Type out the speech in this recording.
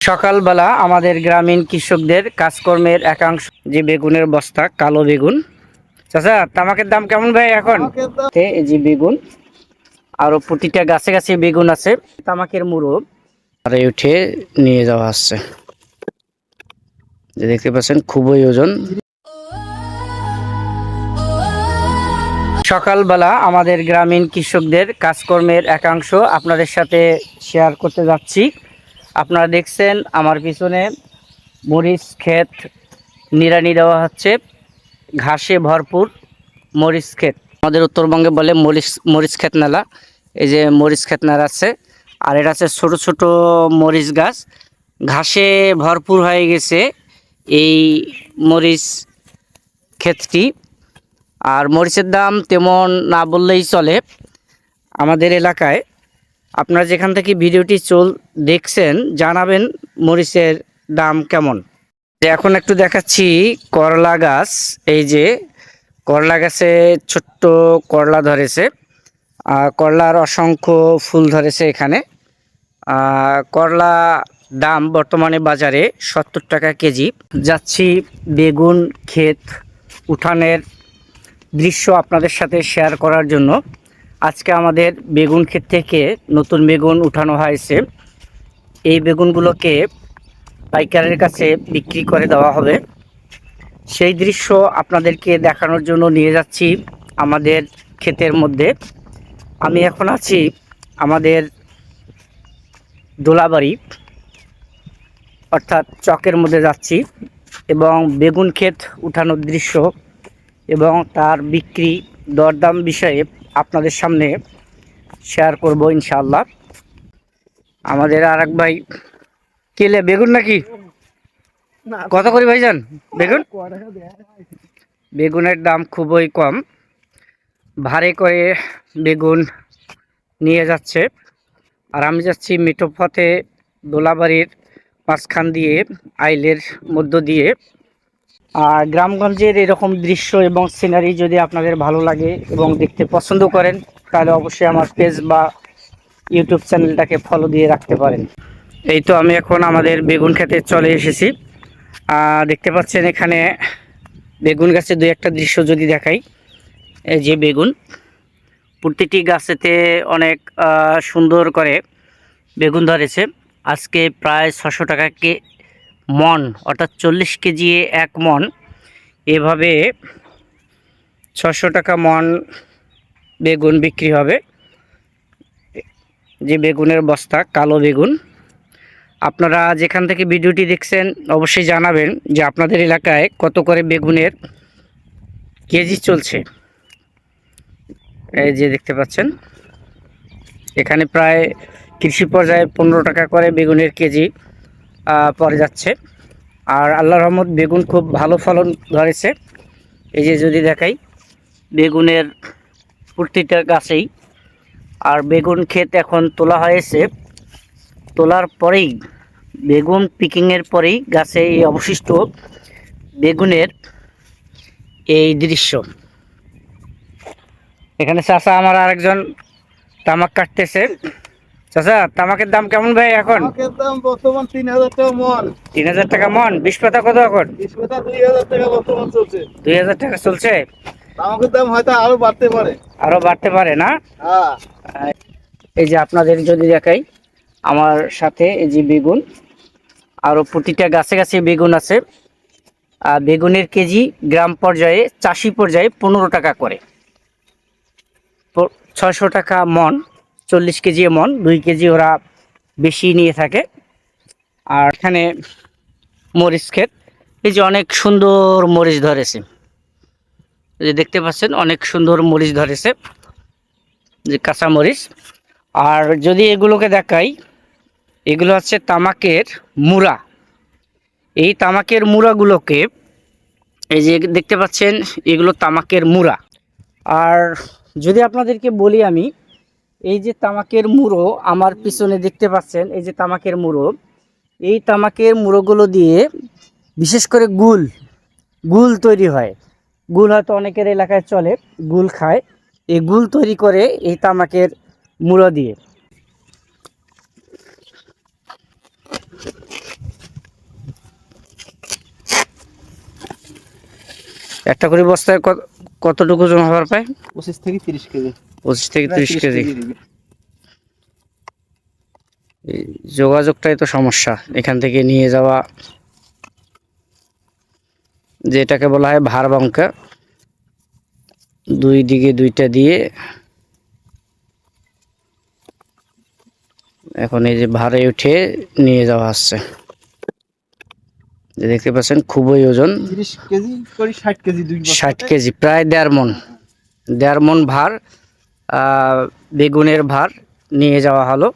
সকালবেলা আমাদের গ্রামীণ কৃষকদের কাজকর্মের একাংশ যে বেগুনের বস্তা, কালো বেগুন। চাচা, তামাকের দাম কেমন ভাই এখন? এই যে বেগুন, আরো প্রতিটা গাছে গাছে বেগুন আছে। তামাকের মুড়ো আর উঠে নিয়ে যাওয়া হচ্ছে, যে দেখতে পাচ্ছেন খুবই ওজন। সকালবেলা আমাদের গ্রামীণ কৃষকদের কাজকর্মের একাংশ আপনাদের সাথে শেয়ার করতে যাচ্ছি। আপনারা দেখছেন আমার পিছনে মরিচ ক্ষেত নিড়ানি দেওয়া হচ্ছে, ঘাসে ভরপুর মরিচ ক্ষেত। আমাদের উত্তরবঙ্গে বলে মরিচ ক্ষেত নালা। এই যে মরিচ ক্ষেত নাড়াচ্ছে, আর এটা হচ্ছে ছোট ছোট মরিচ গাছ, ঘাসে ভরপুর হয়ে গেছে এই মরিচ ক্ষেতটি। আর মরিচের দাম তেমন না বললেই চলে আমাদের এলাকায়। আপনারা যেখান থেকে ভিডিওটি দেখছেন জানাবেন মরিচের দাম কেমন। এখন একটু দেখাচ্ছি করলা গাছ। এই যে করলা গাছে ছোট্ট করলা ধরেছে, করলার অসংখ্য ফুল ধরেছে এখানে। করলা দাম বর্তমানে বাজারে 70 টাকা কেজি। যাচ্ছি বেগুন ক্ষেত উঠানের দৃশ্য আপনাদের সাথে শেয়ার করার জন্য। আজকে আমাদের বেগুন ক্ষেত থেকে নতুন বেগুন উঠানো হয়েছে। এই বেগুনগুলোকে পাইকারের কাছে বিক্রি করে দেওয়া হবে। সেই দৃশ্য আপনাদেরকে দেখানোর জন্য নিয়ে যাচ্ছি আমাদের ক্ষেতের মধ্যে। আমি এখন আছি আমাদের দোলাবাড়ি, অর্থাৎ চকের মধ্যে যাচ্ছি, এবং বেগুন ক্ষেত উঠানোর দৃশ্য এবং তার বিক্রি দরদাম বিষয়ে আপনাদের সামনে শেয়ার করব ইনশাআল্লাহ। আমাদের আর এক ভাই, কেলে বেগুন নাকি কত করে ভাইজান বেগুন? বেগুনের দাম খুবই কম, ভারে করে বেগুন নিয়ে যাচ্ছে। আর আমি যাচ্ছি মিঠো পথে দোলাবাড়ির মাঝখান দিয়ে, আইলের মধ্য দিয়ে। আর গ্রামগঞ্জের এরকম দৃশ্য এবং সিনারি যদি আপনাদের ভালো লাগে এবং দেখতে পছন্দ করেন, তাহলে অবশ্যই আমার পেজ বা ইউটিউব চ্যানেলটাকে ফলো দিয়ে রাখতে পারেন। এই তো আমি এখন আমাদের বেগুন খেতে চলে এসেছি। দেখতে পাচ্ছেন এখানে বেগুন গাছে দুই একটা দৃশ্য যদি দেখাই। এই যে বেগুন, প্রতিটি গাছেতে অনেক সুন্দর করে বেগুন ধরেছে। আজকে প্রায় 600 টাকা মন, অর্থাৎ 40 কেজি 1 মন। এভাবে 600 টাকা মন বেগুন বিক্রি হবে। যে বেগুনের বস্তা, কালো বেগুন। আপনারা যেখান থেকে ভিডিওটি দেখছেন অবশ্যই জানাবেন যে আপনাদের এলাকায় কত করে বেগুনের কেজি চলছে। এই যে দেখতে পাচ্ছেন এখানে প্রায় কৃষি পর্যায়ে 15 টাকা করে বেগুনের কেজি পড়ে যাচ্ছে। আর আল্লাহর রহমত বেগুন খুব ভালো ফলন ধরেছে। এই যে যদি দেখাই বেগুনের প্রতিটা গাছেই। আর বেগুন ক্ষেত এখন তোলা হয়েছে, তোলার পরেই বেগুন পিকিংয়ের পরেই গাছে এই অবশিষ্ট বেগুনের এই দৃশ্য। এখানে চাচা আমার আরেকজন তামাক কাটতেছে। চাচা, তামাকের দাম কেমন ভাই এখন? দাম বর্তমান 3000 টাকা মন। 3000 টাকা মন। 20 পাতা কত এখন? 20 পাতা 2000 টাকা বর্তমান চলছে। 2000 টাকা চলছে। তামাকের দাম হয়তো আরো বাড়তে পারে। আরো বাড়তে পারে না? হ্যাঁ। এই যে আপনাদের যদি দেখাই আমার সাথে, এই যে বেগুন, আরো প্রতিটা গাছে গাছে বেগুন আছে। বেগুনের কেজি গ্রাম পর্যায়ে, চাষি পর্যায়ে 15 টাকা করে। 600 টাকা মন, 40 কেজি মন, 2 কেজি ওরা বেশি নিয়ে থাকে। আর এখানে মরিচ ক্ষেত, এই যে অনেক সুন্দর মরিচ ধরেছে, এই যে দেখতে পাচ্ছেন অনেক সুন্দর মরিচ ধরেছে, যে কাঁচা মরিচ। আর যদি এগুলোকে দেখাই, এগুলো হচ্ছে তামাকের মুড়া। এই তামাকের মুড়াগুলোকে, এই যে দেখতে পাচ্ছেন এগুলো তামাকের মুড়া। আর যদি আপনাদেরকে বলি আমি, এই যে তামাকের মুড়ো আমার পিছনে দেখতে পাচ্ছেন, এই যে তামাকের মুড়ো, এই তামাকের মুড়োগুলো দিয়ে বিশেষ করে গুল তৈরি হয়। গুল হয়তো অনেকের এলাকায় চলে, গুল খায়। এই গুল তৈরি করে এই তামাকের মুড়ো দিয়ে। একটা করে বস্তায় কতটুকু ওজন হবার পায়? 25 থেকে 30 কেজি। 25 থেকে 30 কেজি। দিবে। এই যোগাযোগটাই তো সমস্যা, এখান থেকে নিয়ে যাওয়া, যেটাকে বলা হয় ভার বাঙ্কা, দুই দিকে দুইটা দিয়ে এখন এই যে ভারে উঠে নিয়ে যাওয়া হচ্ছে। যে দেখতে পাচ্ছেন খুবই ওজন, 30 কেজি করে 60 কেজি দুই বস্তা। 60 কেজি, প্রায় 1.5 মণ ভার বেগুনের ভার নিয়ে যাওয়া হলো।